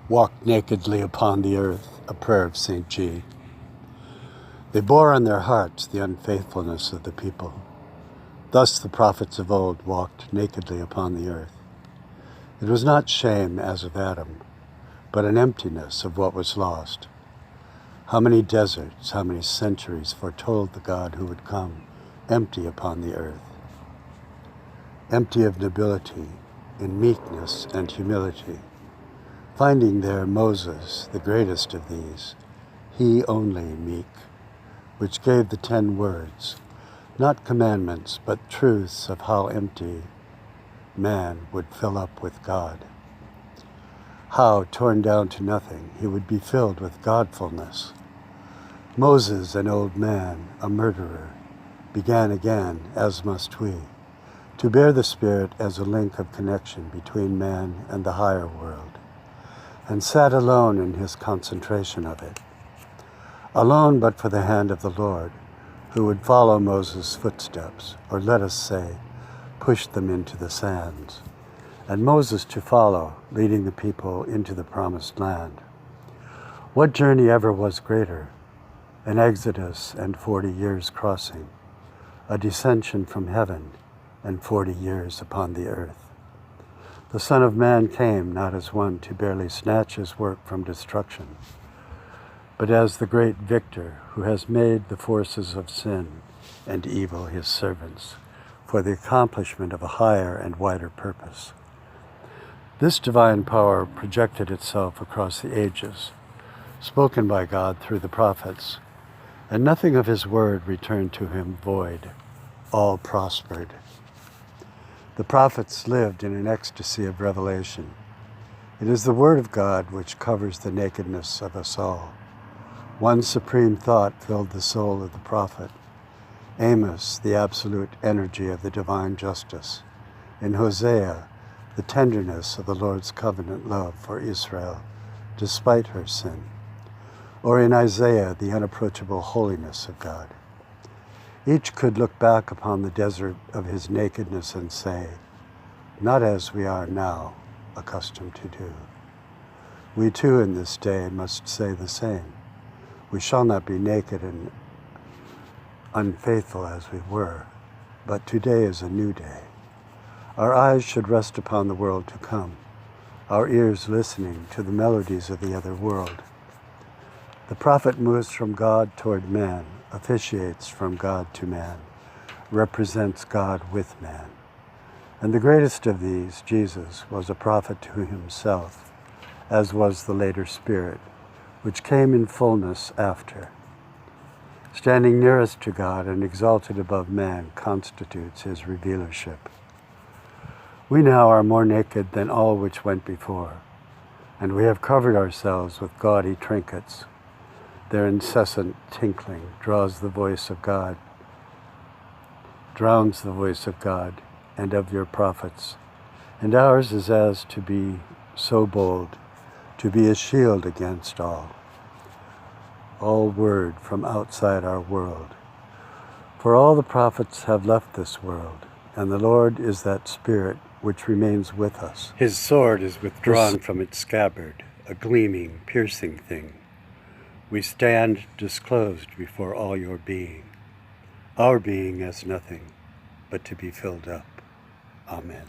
walked nakedly upon the earth, a prayer of St. G. They bore on their hearts the unfaithfulness of the people. Thus the prophets of old walked nakedly upon the earth. It was not shame as of Adam, but an emptiness of what was lost. How many deserts, how many centuries foretold the God who would come, empty upon the earth, empty of nobility, in meekness and humility, finding there Moses, the greatest of these, he only meek, which gave the 10 words, not commandments, but truths of how empty man would fill up with God. How, torn down to nothing, he would be filled with Godfulness. Moses, an old man, a murderer, began again, as must we, to bear the Spirit as a link of connection between man and the higher world, and sat alone in his concentration of it. Alone but for the hand of the Lord, who would follow Moses' footsteps, or let us say, push them into the sands, and Moses to follow, leading the people into the promised land. What journey ever was greater? An exodus and 40 years crossing, a descension from heaven and 40 years upon the earth. The Son of Man came not as one to barely snatch his work from destruction, but as the great victor who has made the forces of sin and evil his servants for the accomplishment of a higher and wider purpose. This divine power projected itself across the ages, spoken by God through the prophets, and nothing of his word returned to him void. All prospered. The prophets lived in an ecstasy of revelation. It is the word of God which covers the nakedness of us all. One supreme thought filled the soul of the prophet. Amos, the absolute energy of the divine justice. In Hosea, the tenderness of the Lord's covenant love for Israel, despite her sin. Or in Isaiah, the unapproachable holiness of God. Each could look back upon the desert of his nakedness and say, not as we are now accustomed to do. We too in this day must say the same. We shall not be naked and unfaithful as we were, but today is a new day. Our eyes should rest upon the world to come, our ears listening to the melodies of the other world. The prophet moves from God toward man, officiates from God to man, represents God with man. And the greatest of these, Jesus, was a prophet to himself, as was the later Spirit, which came in fullness after. Standing nearest to God and exalted above man constitutes his revealership. We now are more naked than all which went before, and we have covered ourselves with gaudy trinkets. Their incessant tinkling drowns the voice of God and of your prophets, and ours is as to be so bold, to be a shield against all word from outside our world. For all the prophets have left this world, and the Lord is that Spirit which remains with us. His sword is withdrawn from its scabbard, a gleaming, piercing thing. We stand disclosed before all your being, our being as nothing, but to be filled up. Amen.